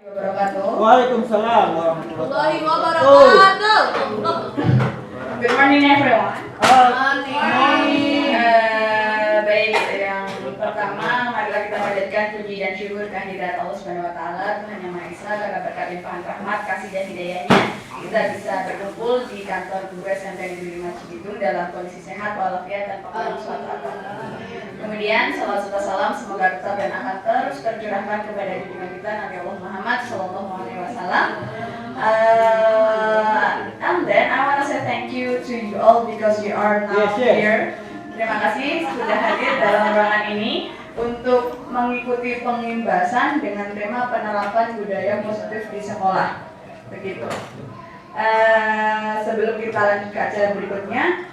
Waalaikumsalam warahmatullahi wabarakatuh. Good morning everyone. Morning. Baik, yang pertama marilah kita panjatkan puji dan syukur kehadirat Allah Subhanahu wa taala, Tuhan Yang Maha Esa, karena berkat limpahan rahmat, kasih dan hidayahnya kita bisa berkumpul di kantor guru SMP Negeri 5 Cibitung dalam kondisi sehat walafiat tanpa kurang suatu apapun. Kemudian salawat serta salam semoga tetap dan akan terus tercurahkan kepada junjungan kita Nabi Allah Muhammad Sallallahu Alaihi Wasallam. And then I want to say thank you to you all because you are now here. Terima kasih sudah hadir dalam ruangan ini untuk mengikuti pengimbasan dengan tema penerapan budaya positif di sekolah. Begitu. Sebelum kita lanjut ke acara berikutnya,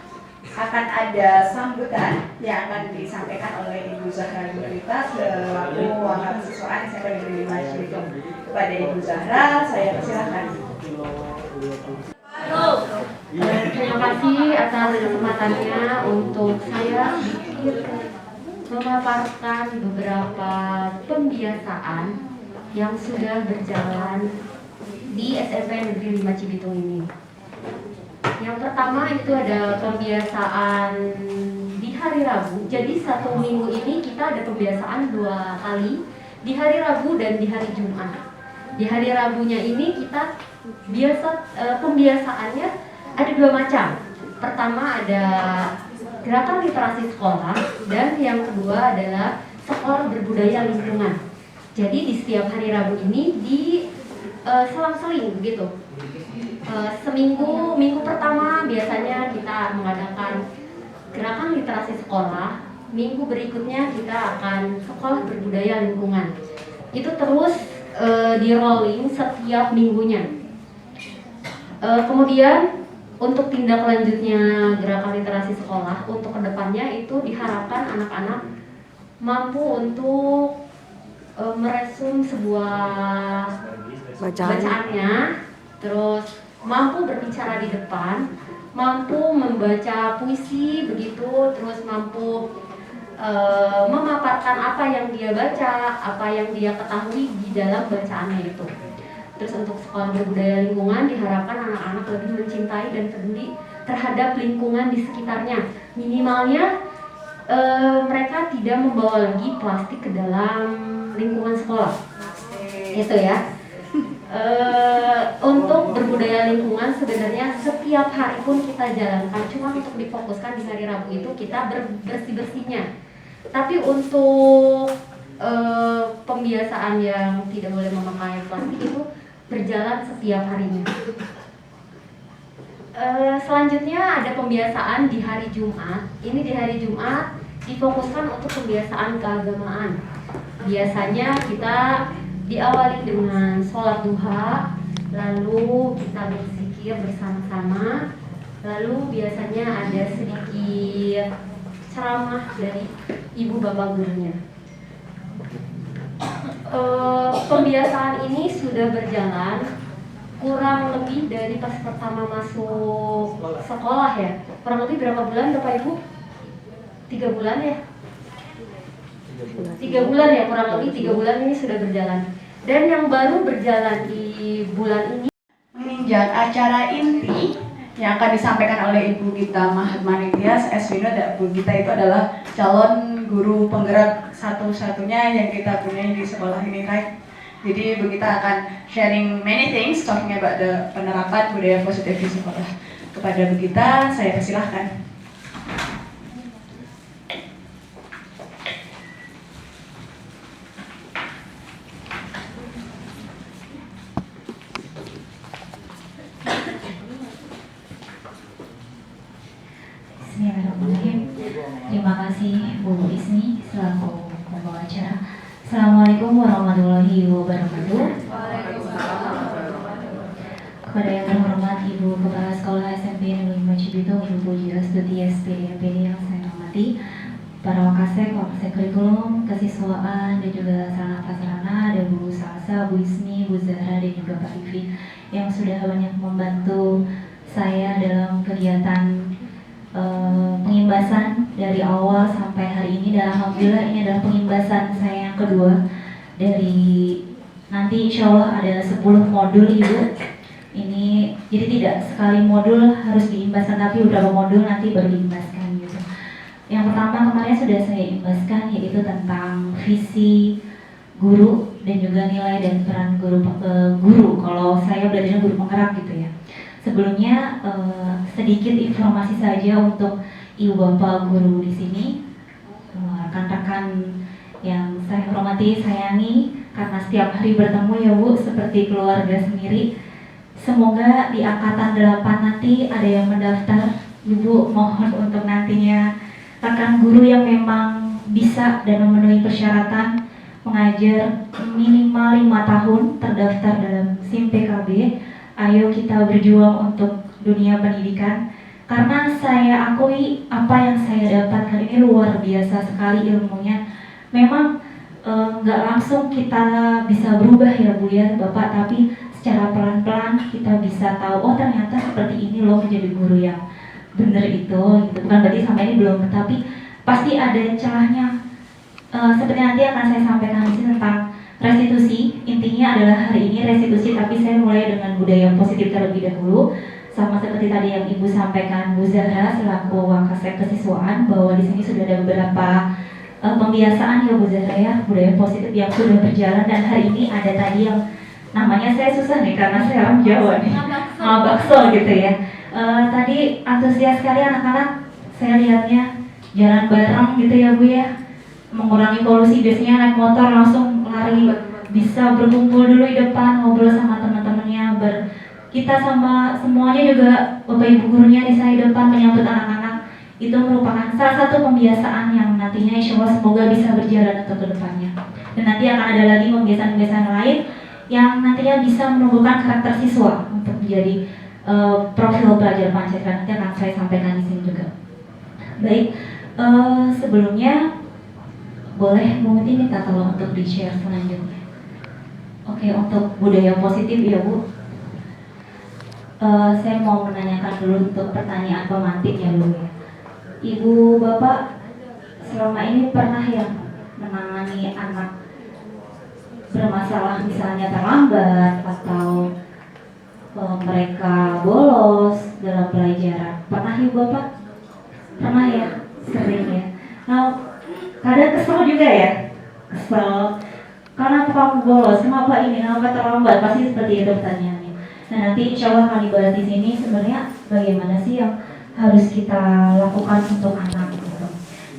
akan ada sambutan yang akan disampaikan oleh Ibu Zahra Gurita selaku wakil siswaan SMP Negeri 5 Cibitung. Kepada Ibu Zahra, saya persilahkan. Terima kasih atas kesempatannya untuk saya memaparkan beberapa pembiasaan yang sudah berjalan di SMP Negeri 5 Cibitung ini. Yang pertama itu ada pembiasaan di hari Rabu. Jadi satu minggu ini kita ada pembiasaan 2 kali, di hari Rabu dan di hari Jumat. Di hari Rabunya ini kita pembiasaannya ada 2 macam. Pertama ada gerakan literasi sekolah dan yang kedua adalah sekolah berbudaya lingkungan. Jadi di setiap hari Rabu ini selang-seling begitu. Minggu pertama biasanya kita mengadakan gerakan literasi sekolah. Minggu berikutnya kita akan sekolah berbudaya lingkungan. Itu terus di rolling setiap minggunya. Kemudian untuk tindak lanjutnya gerakan literasi sekolah untuk kedepannya itu diharapkan anak-anak mampu untuk meresum sebuah bacaannya, terus mampu berbicara di depan, mampu membaca puisi begitu, terus mampu memaparkan apa yang dia baca, apa yang dia ketahui di dalam bacaannya itu. Terus untuk sekolah berbudaya lingkungan diharapkan anak-anak lebih mencintai dan peduli terhadap lingkungan di sekitarnya. Minimalnya mereka tidak membawa lagi plastik ke dalam lingkungan sekolah. Itu ya. Untuk berbudaya lingkungan sebenarnya setiap hari pun kita jalankan, cuma untuk difokuskan di hari Rabu itu kita bersih-bersihnya. Tapi untuk pembiasaan yang tidak boleh memakai plastik itu berjalan setiap harinya. Selanjutnya ada pembiasaan di hari Jumat. Ini di hari Jumat difokuskan untuk pembiasaan keagamaan. Biasanya kita diawali dengan sholat duha, lalu kita berzikir bersama-sama, lalu biasanya ada sedikit ceramah dari ibu bapak gurunya. Pembiasaan ini sudah berjalan kurang lebih dari pas pertama masuk sekolah ya. Kurang lebih berapa bulan Bapak Ibu? 3 bulan ya? 3 bulan ya, kurang lebih 3 bulan ini sudah berjalan. Dan yang baru berjalan di bulan ini Meninjau acara inti yang akan disampaikan oleh Ibu Gita Mahatmanitias SWINO. Bu Gita itu adalah calon guru penggerak satu-satunya yang kita punya di sekolah ini, right? Jadi Bu Gita akan sharing many things talking about the penerapan budaya positif di sekolah. Kepada Bu Gita, saya persilahkan. Bismillahirrahmanirrahim. Terima kasih Bu Isni selaku pembawa acara. Assalamualaikum warahmatullahi wabarakatuh. Kepada yang terhormat Ibu Kepala Sekolah SMP Negeri 5 Cibitung, Ibu Puji Astuti SPD MPD yang saya hormati, para wakasek kurikulum, kesiswaan dan juga sarana prasarana, ada Bu Salsa, Bu Isni, Bu Zahra dan juga Pak Ivi yang sudah banyak membantu saya dalam kegiatan pengimbasan dari awal sampai hari ini. Dan alhamdulillah ini adalah pengimbasan saya yang kedua dari Nanti insya Allah ada 10 modul Ibu. Ini jadi tidak sekali modul harus diimbaskan, tapi beberapa modul nanti baru diimbaskan gitu. Yang pertama kemarin sudah saya imbaskan, yaitu tentang visi guru dan juga nilai dan peran guru. Kalau saya belajarnya guru penggerak gitu ya. Sebelumnya sedikit informasi saja untuk ibu bapak guru di sini, rekan-rekan yang saya hormati, sayangi, karena setiap hari bertemu ya Bu, seperti keluarga sendiri. Semoga di angkatan 8 nanti ada yang mendaftar. Ibu mohon untuk nantinya rekan guru yang memang bisa dan memenuhi persyaratan mengajar minimal 5 tahun terdaftar dalam SIM PKB. Ayo kita berjuang untuk dunia pendidikan, karena saya akui apa yang saya dapatkan ini luar biasa sekali ilmunya. Memang nggak langsung kita bisa berubah ya Bu ya Bapak, tapi secara pelan-pelan kita bisa tahu, oh ternyata seperti ini loh menjadi guru yang benar itu gitu. Bukan berarti sampai ini belum, tapi pasti ada celahnya. Seperti nanti akan saya sampaikan di sini tentang restitusi. Intinya adalah hari ini restitusi, tapi saya mulai dengan budaya positif terlebih dahulu. Sama seperti tadi yang Ibu sampaikan Bu Zahra selaku Wakasek Kesiswaan, bahwa di sini sudah ada beberapa pembiasaan ya Bu Zahra ya, budaya positif yang sudah berjalan. Dan hari ini ada tadi yang namanya saya susah nih karena saya orang Jawa nih, bakso gitu ya. Tadi antusias sekali anak-anak, saya lihatnya jalan bareng gitu ya Bu ya, mengurangi polusi. Biasanya naik motor langsung lari, bisa berkumpul dulu di depan, ngobrol sama teman-temannya, kita sama semuanya juga Bapak Ibu gurunya di saya depan menyambut anak-anak. Itu merupakan salah satu pembiasaan yang nantinya insya Allah semoga bisa berjalan untuk kedepannya. Dan nanti akan ada lagi pembiasaan-pembiasaan lain yang nantinya bisa menumbuhkan karakter siswa untuk menjadi profil pelajar Pancasila. Nanti akan saya sampaikan di sini juga. Baik, sebelumnya boleh Bu Muti minta tolong untuk di-share selanjutnya. Oke, untuk budaya positif ya Bu. Saya mau menanyakan dulu untuk pertanyaan pemantik ya Bu ya. Ibu Bapak selama ini pernah yang menangani anak bermasalah misalnya terlambat atau mereka bolos dalam pelajaran? Pernah Ibu Bapak? Pernah ya? Sering ya. Nah, kadang kesel juga ya? Kesel karena kamu bolos, kenapa ini, kenapa terlambat? Pasti seperti itu pertanyaannya. Nah, nanti insya Allah akan dibahas di sini sebenarnya bagaimana sih yang harus kita lakukan untuk anak gitu.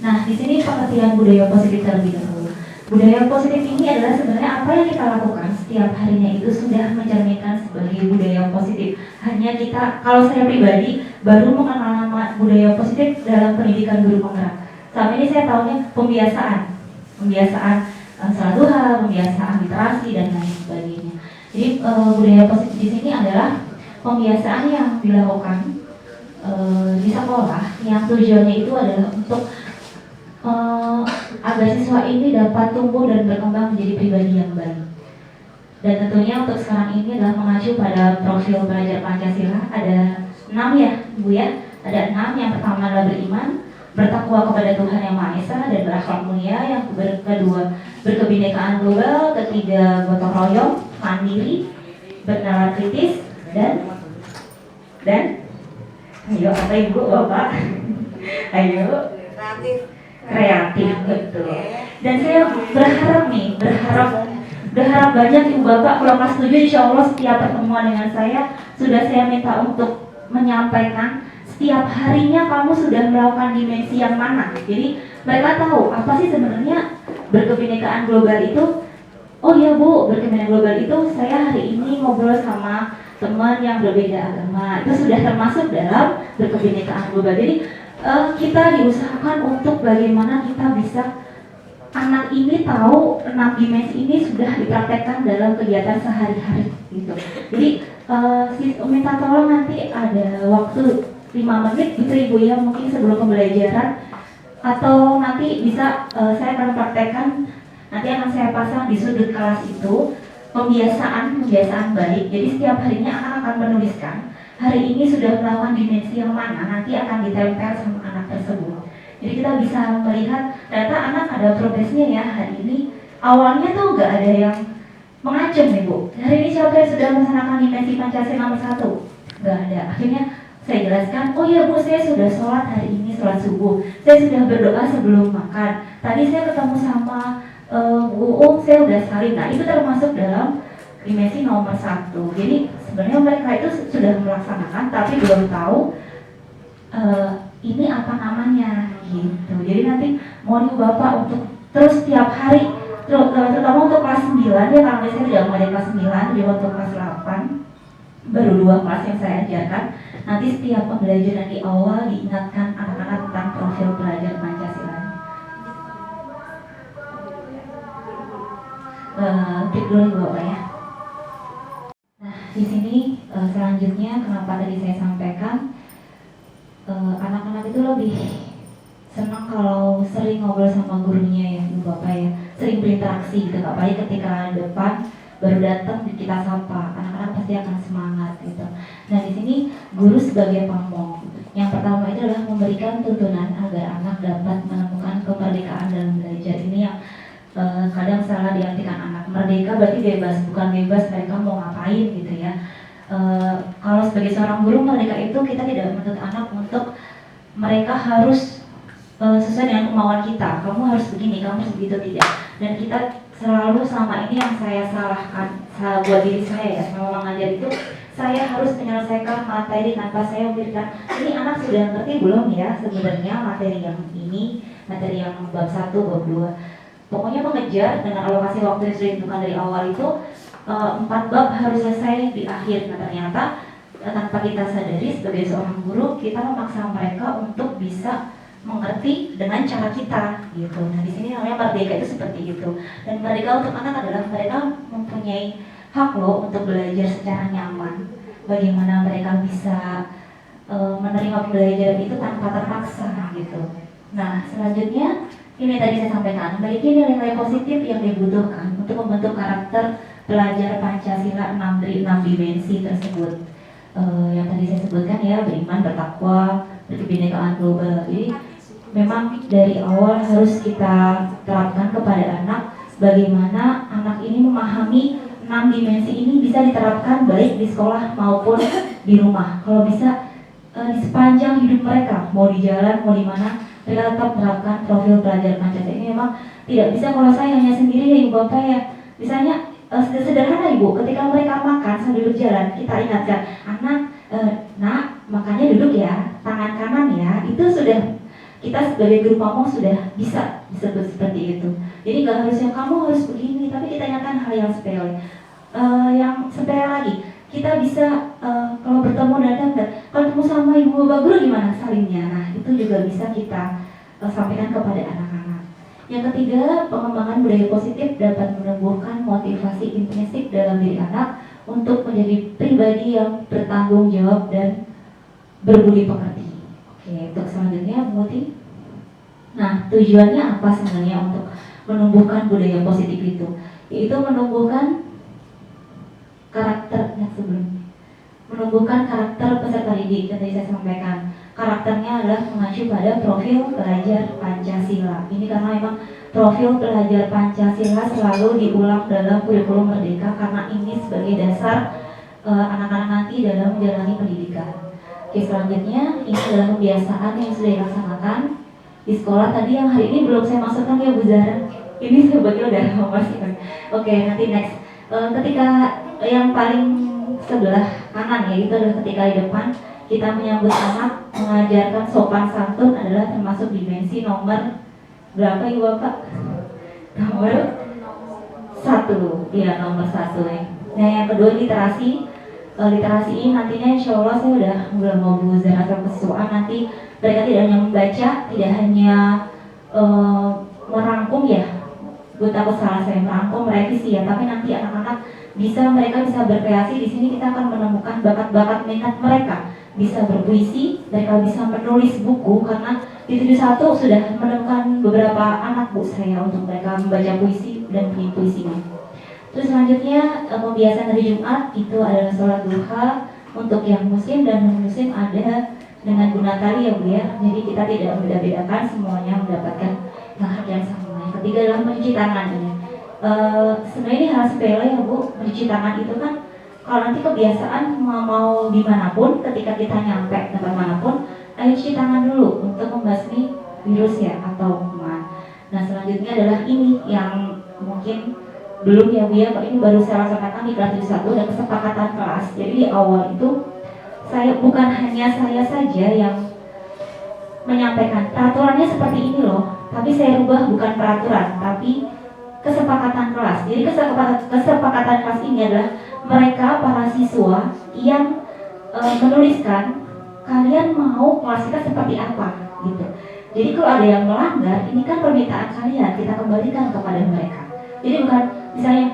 Nah, di sini pengertian budaya positif terlebih dahulu. Budaya positif ini adalah sebenarnya apa yang kita lakukan setiap harinya itu sudah mencerminkan sebagai budaya positif. Hanya kita, kalau saya pribadi, baru mengenal nama budaya positif dalam pendidikan guru penggerak. Selama ini saya tahunya pembiasaan salat duha, pembiasaan literasi dan lain sebagainya. Jadi budaya positif di sini adalah pembiasaan yang dilakukan di sekolah yang tujuannya itu adalah untuk agar siswa ini dapat tumbuh dan berkembang menjadi pribadi yang baik. Dan tentunya untuk sekarang ini adalah mengacu pada profil pelajar Pancasila. Ada 6 ya Bu ya, ada 6. Yang pertama adalah beriman, bertakwa kepada Tuhan Yang Maha Esa dan berakhlak mulia. Yang kedua berkebinekaan global, ketiga gotong royong, mandiri, bernalar kritis, dan ayo apa Ibu Bapak? Ayo kreatif betul. Dan saya berharap banyak Ibu Bapak kalau kelas 7 insya Allah setiap pertemuan dengan saya sudah saya minta untuk menyampaikan setiap harinya kamu sudah melakukan dimensi yang mana. Jadi mereka tahu apa sih sebenarnya berkebinekaan global itu. Oh ya Bu, berkebinekaan global itu saya hari ini ngobrol sama teman yang berbeda agama, itu sudah termasuk dalam berkebinekaan global. Jadi kita diusahakan untuk bagaimana kita bisa anak ini tahu 6 dimensi ini sudah dipraktekkan dalam kegiatan sehari-hari gitu. Jadi minta tolong nanti ada waktu 5 menit gitu Ibu ya, mungkin sebelum pembelajaran, atau nanti bisa saya akan praktekkan, nanti akan saya pasang di sudut kelas itu pembiasaan baik. Jadi setiap harinya anak akan menuliskan hari ini sudah melakukan dimensi yang mana, nanti akan ditempel sama anak tersebut. Jadi kita bisa melihat ternyata anak ada progresnya ya hari ini. Awalnya tuh gak ada yang mengancam nih Bu, hari ini siapa yang sudah melaksanakan dimensi Pancasila nomor 1? Nggak ada. Akhirnya saya jelaskan, oh iya Bu, saya sudah sholat hari ini, sholat subuh, saya sudah berdoa sebelum makan, tadi saya ketemu sama Bu, saya udah salim. Nah itu termasuk dalam dimensi nomor 1. Jadi sebenarnya mereka itu sudah melaksanakan tapi belum tahu ini apa namanya gitu. Jadi nanti mau Bapak untuk terus tiap hari, terutama untuk kelas 9 ya, karena biasanya tidak mulai kelas 9, jadi untuk kelas 8 baru 2 kelas yang saya ajarkan. Nanti setiap pembelajaran di awal diingatkan anak-anak tentang profil pelajar Pancasila. Break dulu Bapak ya. Nah di sini selanjutnya kenapa tadi saya sampaikan anak-anak itu lebih senang kalau sering ngobrol sama gurunya ya Ibu Bapak ya, sering berinteraksi gitu, apalagi ketika depan baru datang kita sapa, anak-anak pasti akan semangat gitu. Nah di sini guru sebagai pamong, yang pertama itu adalah memberikan tuntunan agar anak dapat menemukan kemerdekaan dalam belajar. Ini yang kadang salah diartikan anak merdeka berarti bebas, bukan bebas mereka mau ngapain gitu ya. Kalau sebagai seorang guru merdeka itu kita tidak menuntut anak untuk mereka harus sesuai dengan kemauan kita, kamu harus begini, kamu harus begitu, tidak. Dan kita selalu selama ini yang saya salahkan buat diri saya ya, selama mengajar itu saya harus menyelesaikan materi tanpa saya memberikan ini anak sudah ngerti belum ya sebenarnya materi yang ini, materi yang bab 1, bab 2. Pokoknya mengejar dengan alokasi waktu yang sudah ditentukan dari awal itu 4 bab harus selesai di akhir. Nah ternyata tanpa kita sadari sebagai seorang guru kita memaksa mereka untuk bisa mengerti dengan cara kita gitu. Nah di sini namanya merdeka itu seperti itu. Dan merdeka untuk anak adalah mereka mempunyai hak loh untuk belajar secara nyaman. Bagaimana mereka bisa menerima pembelajaran itu tanpa terpaksa gitu. Nah selanjutnya ini tadi saya sampaikan, memiliki nilai-nilai positif yang dibutuhkan untuk membentuk karakter pelajar Pancasila 6 dimensi tersebut. Yang tadi saya sebutkan ya, beriman, bertakwa, berkebinekaan global. Jadi memang dari awal harus kita terapkan kepada anak bagaimana anak ini memahami 6 dimensi ini bisa diterapkan baik di sekolah maupun di rumah. Kalau bisa di sepanjang hidup mereka, mau di jalan, mau di mana, mereka tetap menerapkan profil pelajar Pancasila. Ini memang tidak bisa kalau saya hanya sendiri ya Ibu Bapak ya. Misalnya sederhana Ibu, ketika mereka makan sambil berjalan, kita ingatkan anak, nak makannya duduk ya, tangan kanan ya. Itu sudah kita sebagai guru pamong sudah bisa disebut seperti itu. Jadi nggak harus yang kamu harus begini, tapi kita ingatkan hal yang sepele. Yang sepele lagi, kita bisa kalau bertemu dan kalau ketemu sama ibu bapak guru gimana salimnya. Nah itu juga bisa kita sampaikan kepada anak-anak. Yang ketiga, pengembangan budaya positif dapat menumbuhkan motivasi intrinsik dalam diri anak untuk menjadi pribadi yang bertanggung jawab dan berbudi pekerti. Oke, untuk selanjutnya Bu Muti. Nah tujuannya apa sebenarnya untuk menumbuhkan budaya positif itu? Yaitu menumbuhkan karakter yang sebelumnya, menumbuhkan karakter peserta didik. Dan tadi saya sampaikan karakternya adalah mengacu pada profil pelajar Pancasila. Ini karena memang profil pelajar Pancasila selalu diulang dalam kurikulum Merdeka karena ini sebagai dasar anak-anak nanti dalam menjalani pendidikan. Oke, selanjutnya ini adalah pembiasaan yang sudah dilaksanakan di sekolah. Tadi yang hari ini belum saya masukkan ya Bu Zara. Ini sebetulnya udah memasukkan. Oke, nanti next. Ketika yang paling sebelah kanan ya itu adalah ketika di depan kita menyambut anak, mengajarkan sopan santun adalah termasuk dimensi nomor berapa Ibu Bapak? Nomor 1 ya, nomor 1 ya. Nah yang kedua literasi. Literasi ini nantinya insya Allah saya udah mau Bu Zara kesiswaan nanti mereka tidak hanya membaca, tidak hanya merangkum ya, Bu takut salah saya, merangkum, merevisi ya, tapi nanti anak-anak mereka bisa berkreasi. Di sini kita akan menemukan bakat-bakat minat mereka, bisa berpuisi, mereka bisa menulis buku karena di 71 sudah menemukan beberapa anak Bu saya untuk mereka membaca puisi dan bikin puisinya. Terus selanjutnya pembiasaan hari Jumat itu adalah sholat duha untuk yang muslim dan non muslim ada dengan guna tali ya Bu ya. Jadi kita tidak membeda-bedakan, semuanya mendapatkan hak yang sama. Yang ketiga adalah mencuci tangan. Sebenarnya ini hal sepele ya Bu, mencuci tangan itu kan kalau nanti kebiasaan mau dimanapun, ketika kita nyampe tempat manapun, ayo cuci tangan dulu untuk membasmi virus ya atau kuman. Nah selanjutnya adalah ini yang mungkin belum ya Bu ya, ini baru saya laksanakan di kelas 71 dan kesepakatan kelas. Jadi di awal itu bukan hanya saya saja yang menyampaikan peraturannya seperti ini loh, tapi saya rubah bukan peraturan, tapi kesepakatan kelas. Jadi kesepakatan kelas ini adalah mereka para siswa yang menuliskan kalian mau kelas kita seperti apa gitu. Jadi kalau ada yang melanggar, ini kan permintaan kalian, kita kembalikan kepada mereka. Jadi bukan misalnya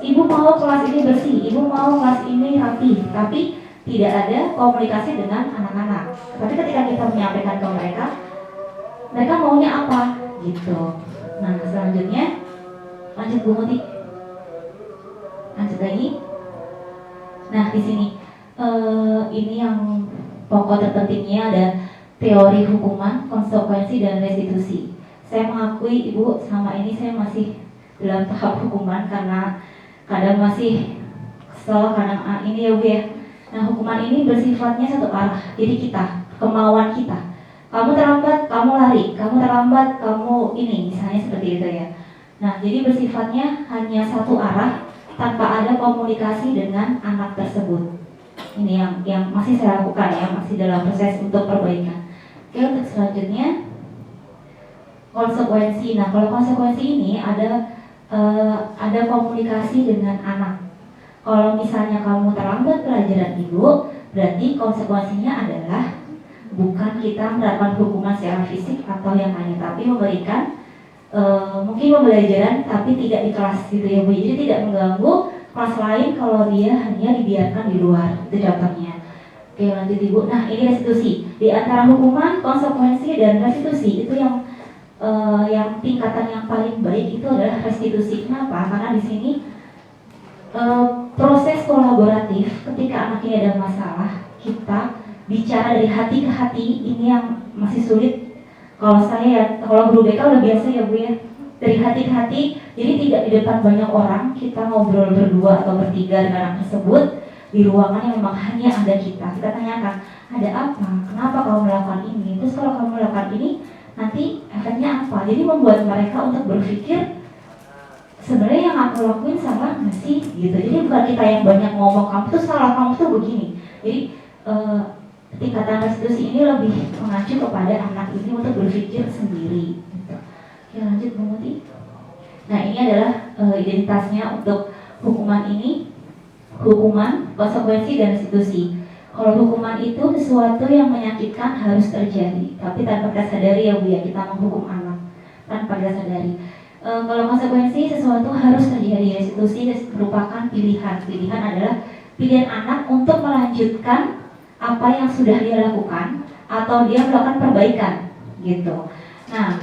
ibu mau kelas ini bersih, ibu mau kelas ini rapi, tapi tidak ada komunikasi dengan anak-anak. Tapi ketika kita menyampaikan ke mereka, mereka maunya apa gitu. Nah selanjutnya lanjut Bu Muti, lanjut lagi. Nah di sini ini yang pokok terpentingnya ada teori hukuman, konsekuensi dan restitusi. Saya mengakui Ibu selama ini saya masih dalam tahap hukuman karena kadang masih kesel, kadang ini ya Bu ya. Nah hukuman ini bersifatnya satu arah, jadi kita, kemauan kita. Kamu terlambat, kamu lari, kamu terlambat, kamu ini, misalnya seperti itu ya. Nah, jadi bersifatnya hanya satu arah tanpa ada komunikasi dengan anak tersebut. Ini yang masih saya lakukan ya, masih dalam proses untuk perbaikan. Oke, untuk selanjutnya konsekuensi. Nah, kalau konsekuensi ini ada komunikasi dengan anak. Kalau misalnya kamu terlambat pelajaran Ibu, berarti konsekuensinya adalah bukan kita menerapkan hukuman secara fisik atau yang lain, tapi memberikan mungkin pembelajaran tapi tidak di kelas gitu ya Bu. Jadi tidak mengganggu kelas lain kalau dia hanya dibiarkan di luar, itu contohnya. Oke lanjut Ibu. Nah ini restitusi. Di antara hukuman, konsekuensi dan restitusi itu yang tingkatan yang paling baik itu adalah restitusi. Kenapa? Karena di sini proses kolaboratif ketika anak ini ada masalah, kita bicara dari hati ke hati, ini yang masih sulit. Kalau guru BK udah biasa ya Bu ya, dari hati ke hati, jadi tidak di depan banyak orang, kita ngobrol berdua atau bertiga dengan anak tersebut di ruangan yang memang hanya ada kita. Kita tanyakan, ada apa? Kenapa kamu melakukan ini? Terus kalau kamu melakukan ini, nanti efeknya apa? Jadi membuat mereka untuk berpikir, sebenarnya yang aku lakuin salah nggak sih? Gitu. Jadi bukan kita yang banyak ngomong, kamu tuh salah, kamu tuh begini. Jadi tingkatan restitusi ini lebih mengacu kepada anak ini untuk berpikir sendiri. Oke lanjut Bu Muti. Nah ini adalah identitasnya untuk hukuman ini, hukuman, konsekuensi dan restitusi. Kalau hukuman itu sesuatu yang menyakitkan harus terjadi, tapi tanpa kita sadari ya Bu ya, kita menghukum anak tanpa kita sadari. Kalau konsekuensi sesuatu harus terjadi, restitusi merupakan pilihan. Pilihan adalah pilihan anak untuk melanjutkan apa yang sudah dia lakukan atau dia melakukan perbaikan gitu. Nah,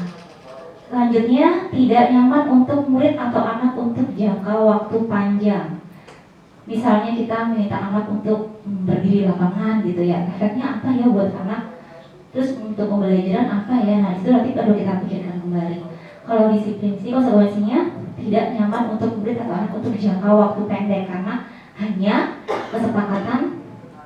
selanjutnya tidak nyaman untuk murid atau anak untuk jangka waktu panjang. Misalnya kita meminta anak untuk berdiri lapangan gitu ya, efeknya apa ya buat anak? Terus untuk pembelajaran apa ya? Nah itu nanti perlu kita pikirkan kembali. Kalau disiplin sih konsekuensinya tidak nyaman untuk murid atau anak untuk jangka waktu pendek karena hanya kesepakatan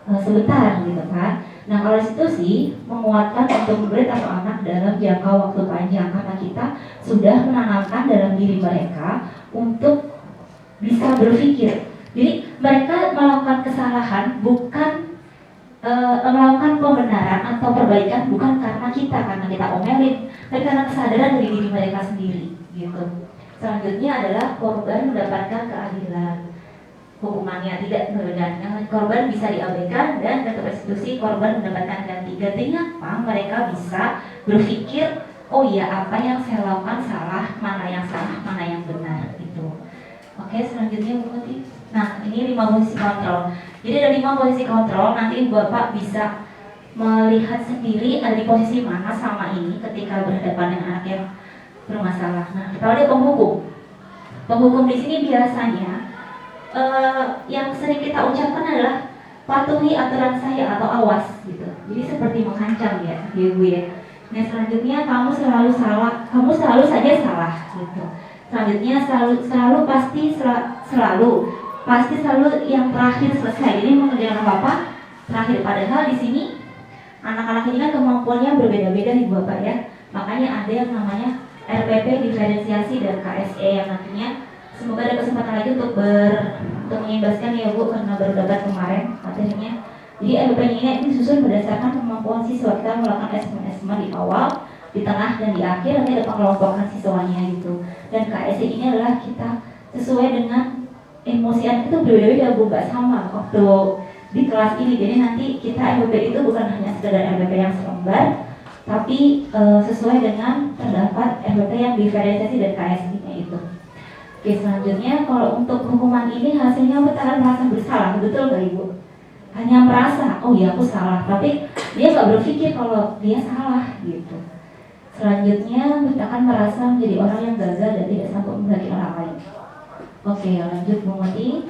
sebentar gitu kan. Nah kalau restitusi menguatkan untuk murid atau anak dalam jangka waktu panjang karena kita sudah menanamkan dalam diri mereka untuk bisa berpikir. Jadi mereka melakukan kesalahan bukan melakukan pembenaran atau perbaikan bukan karena kita omelin, tapi karena kesadaran dari diri mereka sendiri gitu. Selanjutnya adalah korban mendapatkan keadilan. Hukumannya tidak dan korban bisa diabaikan dan untuk restitusi korban mendapatkan ganti. Gantinya apa? Mereka bisa berpikir, oh iya apa yang saya lakukan salah, mana yang salah, mana yang benar itu. Oke selanjutnya Bu Muti. Nah ini 5 posisi kontrol. Jadi ada 5 posisi kontrol. Nanti Bapak bisa melihat sendiri ada di posisi mana sama ini ketika berhadapan dengan anak yang bermasalah. Nah kalau ada penghukum, penghukum di sini biasanya yang sering kita ucapkan adalah patuhi aturan saya atau awas gitu. Jadi seperti mengancam ya, Ibu ya. Nah selanjutnya kamu selalu salah, kamu selalu saja salah gitu. Selanjutnya selalu pasti selalu yang terakhir selesai. Jadi mengerjakan apa-apa terakhir. Padahal di sini anak-anak ini kan kemampuannya berbeda-beda nih Bapak ya. Makanya ada yang namanya RPP diferensiasi dan KSE yang nantinya semoga ada kesempatan lagi untuk mengimbaskan ya Bu, karena baru dapat kemarin materinya. Jadi RPP ini disusun berdasarkan kemampuan siswa. Kita melakukan assessment di awal, di tengah dan di akhir, nanti ada pengelompokan siswanya gitu. Dan KSE ini adalah kita sesuai dengan emosi anak itu berbeda-beda Bu, gak sama waktu di kelas ini. Jadi nanti kita RPP itu bukan hanya sekedar RPP yang selembar, tapi sesuai dengan terdapat RPP yang diferensiasi dan KSI-nya itu. Oke, selanjutnya kalau untuk hukuman ini hasilnya petahana merasa bersalah, betul gak Ibu? Hanya merasa, oh ya aku salah, tapi dia gak berpikir kalau dia salah gitu. Selanjutnya akan merasa menjadi orang yang gagal dan tidak sanggup menghargai orang lain. Oke, lanjut Bu Muti.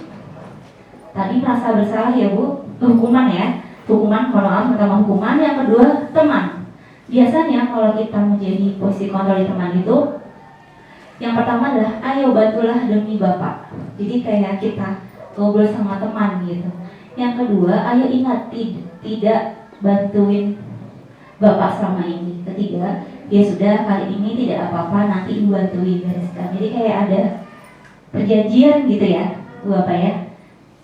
Tadi merasa bersalah ya Bu, hukuman ya. Hukuman, kalau maaf pertama hukuman, yang kedua teman. Biasanya kalau kita menjadi posisi kontrol di teman itu, yang pertama adalah ayo bantulah demi Bapak. Jadi kayak kita ngobrol sama teman gitu. Yang kedua, ayo ingat tidak bantuin Bapak selama ini. Ketiga, ya sudah kali ini tidak apa-apa, nanti Ibu bantuin bereskan. Jadi kayak ada perjanjian gitu ya Bapak ya.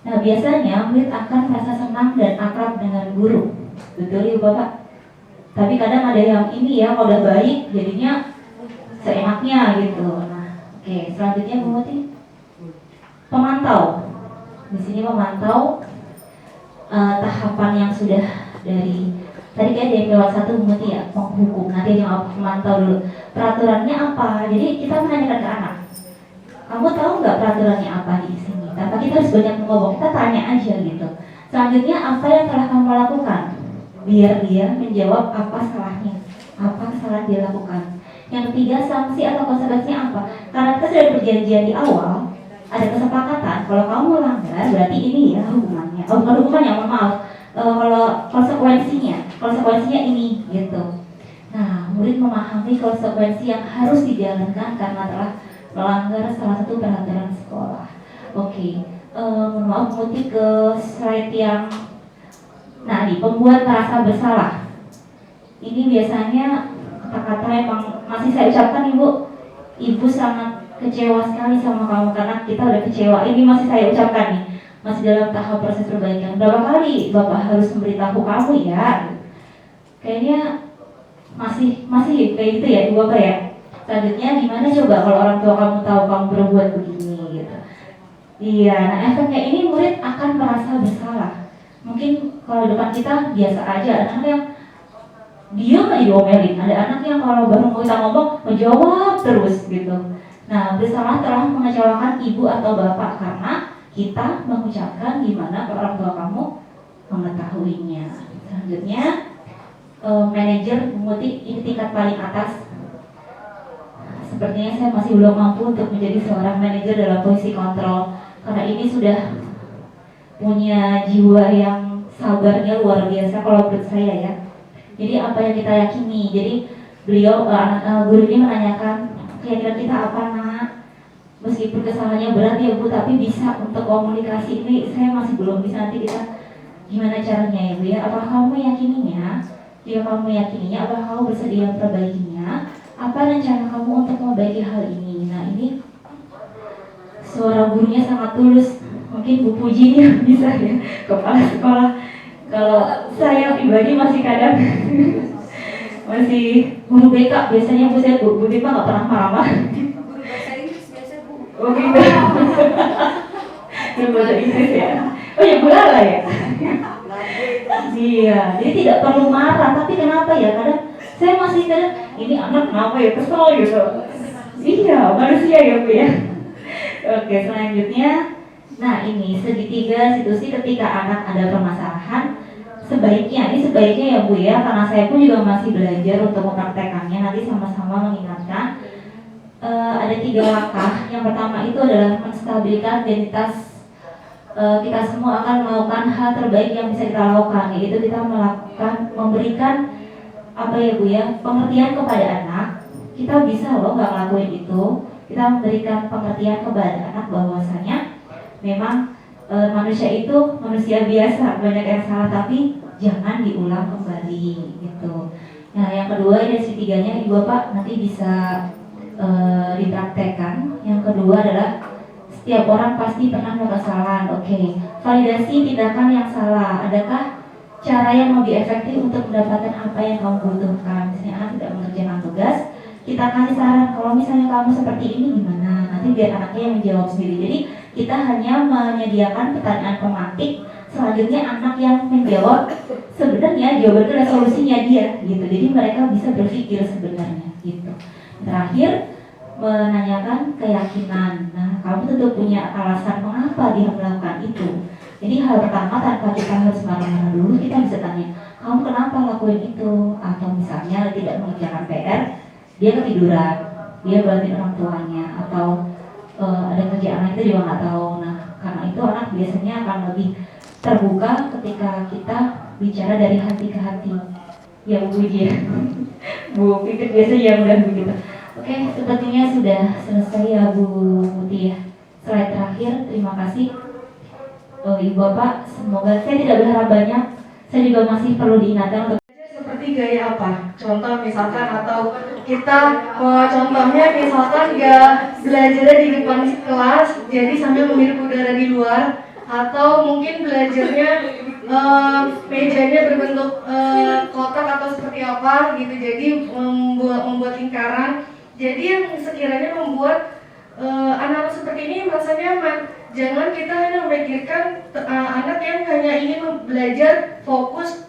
Nah biasanya murid akan merasa senang dan akrab dengan guru. Betul ya Bapak? Tapi kadang ada yang ini ya, kalau udah baik jadinya seenaknya gitu. Nah, oke, selanjutnya Bu Muti. Pemantau. Di sini pemantau tahapan yang sudah dari tadi kayak DP 1 Bu Muti ya, penghukum. Nanti yang pemantau dulu. Peraturannya apa? Jadi kita menanyakan ke anak. Kamu tahu nggak peraturannya apa di sini? Tanpa kita harus banyak ngomong, kita tanya aja gitu. Selanjutnya apa yang telah kamu lakukan? Biar dia menjawab apa salahnya, apa kesalahan dia lakukan. Yang ketiga, sanksi atau konsekuensinya apa? Karena kita sudah perjanjian di awal, ada kesepakatan kalau kamu melanggar berarti ini ya hukumannya. Oh bukan hukumannya, mohon maaf. Kalau konsekuensinya ini gitu. Nah, murid memahami konsekuensi yang harus dijalankan karena telah melanggar salah satu peraturan sekolah. Oke, mohon maaf mengutip ke slide yang di pembuat merasa bersalah. Ini biasanya kata-kata emang masih saya ucapkan Ibu sangat kecewa sekali sama kamu karena kita udah kecewa. Ini masih saya ucapkan nih, masih dalam tahap proses perbaikan. Berapa kali Bapak harus memberitahu kamu ya? Kayaknya masih kayak gitu ya Ibu Bapak ya. Selanjutnya gimana coba kalau orang tua kamu tahu kamu berbuat begini gitu. Iya, nah efeknya ini murid akan merasa bersalah. Mungkin kalau depan kita biasa aja, anak yang diam aja diomelin. Ada anak yang kalau baru mau kita ngomong menjawab terus gitu. Nah, bersalah telah mengecewakan ibu atau bapak karena kita mengucapkan gimana ke orang tua kamu mengetahuinya. Selanjutnya manajer memutik ini tingkat paling atas. Sepertinya saya masih belum mampu untuk menjadi seorang manajer dalam posisi kontrol karena ini sudah punya jiwa yang sabarnya luar biasa kalau menurut saya ya. Jadi apa yang kita yakini. Jadi beliau guru ini menanyakan kira-kira kita apa nak? Meskipun kesalahannya berat ya Bu, tapi bisa untuk komunikasi ini saya masih belum bisa. Nanti kita gimana caranya ya Bu ya? Apa kamu yakininya? Jika kamu yakininya, apa kamu bersedia memperbaikinya? Apa rencana kamu untuk memperbaiki hal ini? Nah ini suara gurunya sangat tulus. Mungkin Bu Puji ini bisa ya, kepala sekolah. Kalau saya pribadi masih kadang masih guru BK biasanya Bu BK nggak pernah marah-marah. Guru bahasa Inggris biasa Bu. Oh gitu. Guru bahasa Inggris ya. Oh ya Bu Lala ya. Iya, jadi tidak perlu marah. Tapi kenapa ya? Kadang saya masih kadang ini anak kenapa ya kesel gitu. Iya manusia ya Bu ya. Oke selanjutnya. Nah ini segitiga situasi ketika anak ada permasalahan sebaiknya ya Bu ya, karena saya pun juga masih belajar untuk mempraktekannya, nanti sama-sama mengingatkan ada 3 langkah. Yang pertama itu adalah menstabilkan identitas. Kita semua akan melakukan hal terbaik yang bisa kita lakukan, yaitu kita memberikan apa ya Bu ya, pengertian kepada anak. Kita bisa loh nggak ngelakuin itu, kita memberikan pengertian kepada anak bahwasanya memang manusia itu manusia biasa, banyak yang salah tapi jangan diulang kembali gitu. Nah yang kedua ideasi tiganya ibu bapak nanti bisa dipraktekkan. Yang kedua adalah setiap orang pasti pernah melakukan kesalahan. Oke. Validasi tindakan yang salah. Adakah cara yang lebih efektif untuk mendapatkan apa yang kamu butuhkan? Misalnya anak tidak mengerjakan tugas, kita kasih saran kalau misalnya kamu seperti ini gimana? Nanti biar anaknya yang menjawab sendiri. Jadi kita hanya menyediakan pertanyaan pemantik. Selanjutnya anak yang menjawab sebenarnya jawaban itu adalah solusinya dia gitu. Jadi mereka bisa berpikir sebenarnya gitu. Terakhir menanyakan keyakinan. Nah, kamu tentu punya alasan mengapa dia melakukan itu. Jadi hal pertama tanpa kita harus marah-marah dulu, kita bisa tanya, kamu kenapa lakuin itu? Atau misalnya tidak mengerjakan PR, dia ketiduran, dia bantuin orang tuanya, atau ada kerjaan lain itu juga nggak tahu. Nah, karena itu anak biasanya akan lebih terbuka ketika kita bicara dari hati ke hati. Ya Bu dia, Bu pikir biasanya yang udah begitu. Oke, sepertinya sudah selesai ya Bu Muti ya. Slide terakhir, terima kasih Ibu Bapak. Semoga saya tidak berharap banyak. Saya juga masih perlu diingatkan untuk Seperti gaya apa? Contoh misalkan atau kita contohnya misalkan nggak belajarnya di depan kelas, jadi sambil menghirup udara di luar, atau mungkin belajarnya mejanya berbentuk kotak atau seperti apa gitu. Jadi membuat lingkaran. Jadi yang sekiranya membuat anak-anak seperti ini merasa nyaman. Jangan kita hanya memikirkan anak yang hanya ingin belajar fokus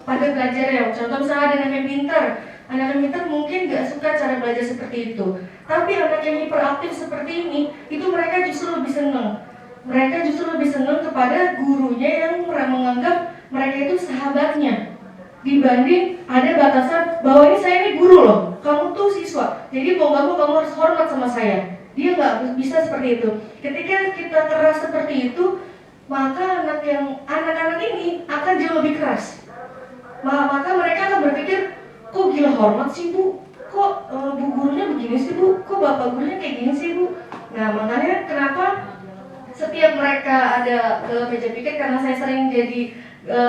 pada belajarnya. Contoh misalnya ada anak yang pintar. Anak yang pintar mungkin gak suka cara belajar seperti itu. Tapi anak yang hiperaktif seperti ini, itu mereka justru lebih senang. Mereka justru lebih senang kepada gurunya yang menganggap mereka itu sahabatnya. Dibanding ada batasan bahwa ini saya ini guru loh, kamu tuh siswa, jadi mau gak mau kamu harus hormat sama saya. Dia nggak bisa seperti itu. Ketika kita keras seperti itu, maka anak-anak ini akan jauh lebih keras. Maka mereka akan berpikir, kok gila hormat sih Bu? Kok bu gurunya begini sih Bu? Kok bapak gurunya kayak gini sih Bu? Nah makanya kenapa setiap mereka ada meja piket, karena saya sering jadi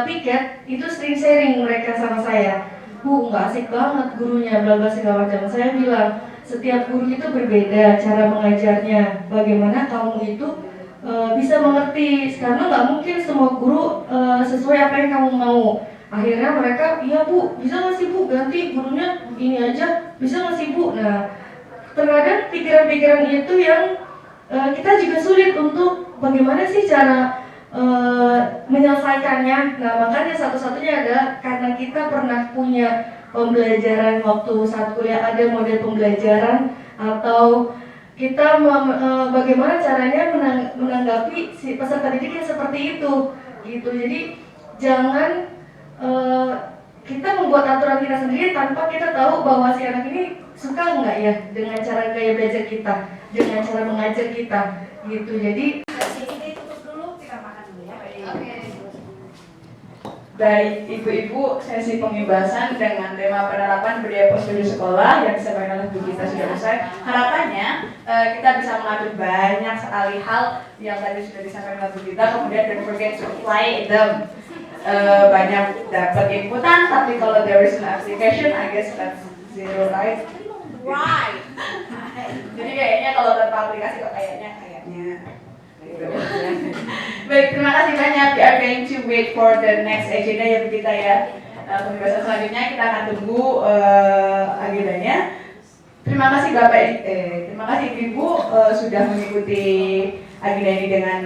piket, itu sering sharing mereka sama saya. Bu, nggak asik banget gurunya, bla bla segala macam. Saya bilang, setiap guru itu berbeda cara mengajarnya. Bagaimana kamu itu bisa mengerti? Karena nggak mungkin semua guru sesuai apa yang kamu mau. Akhirnya mereka, iya Bu, bisa nggak sih Bu ganti gurunya ini aja? Bisa nggak sih Bu? Nah, terkadang pikiran-pikiran itu yang kita juga sulit untuk bagaimana sih cara menyelesaikannya. Nah makanya satu-satunya adalah karena kita pernah punya pembelajaran waktu saat kuliah, ada model pembelajaran, atau kita bagaimana caranya menanggapi si peserta didik yang seperti itu gitu. Jadi jangan kita membuat aturan kita sendiri tanpa kita tahu bahwa si anak ini suka nggak ya dengan cara gaya belajar kita, dengan cara mengajar kita gitu. Jadi Baik, ibu-ibu, sesi pembebasan dengan tema penerapan budaya prosedur sekolah yang disampaikan oleh Bu Gita sudah usai. Harapannya kita bisa mengambil banyak sekali hal yang tadi sudah disampaikan oleh Bu Gita, kemudian don't forget to apply them. Banyak dapat inputan, tapi kalau there is no application, I guess that's zero, right? Right. Jadi kayaknya kalau tanpa aplikasi kok kayaknya. Baik, terima kasih banyak. We are going to wait for the next agenda ya Bu Gita ya. Pembebasan selanjutnya kita akan tunggu agendanya. Terima kasih Bapak, terima kasih Ibu sudah mengikuti agenda ini dengan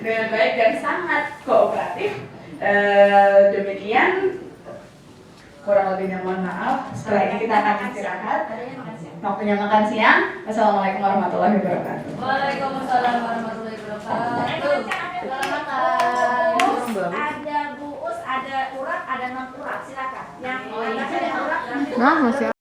dengan baik dan sangat kooperatif. Demikian, kurang lebihnya mohon maaf. Setelah ini kita akan istirahat. Waktunya makan siang. Wassalamualaikum warahmatullahi wabarakatuh. Waalaikumsalam warahmatullahi wabarakatuh. Selamat makan. Ada buus, ada urat, ada non urat. Silakan. Yang ada urat. Nah, masih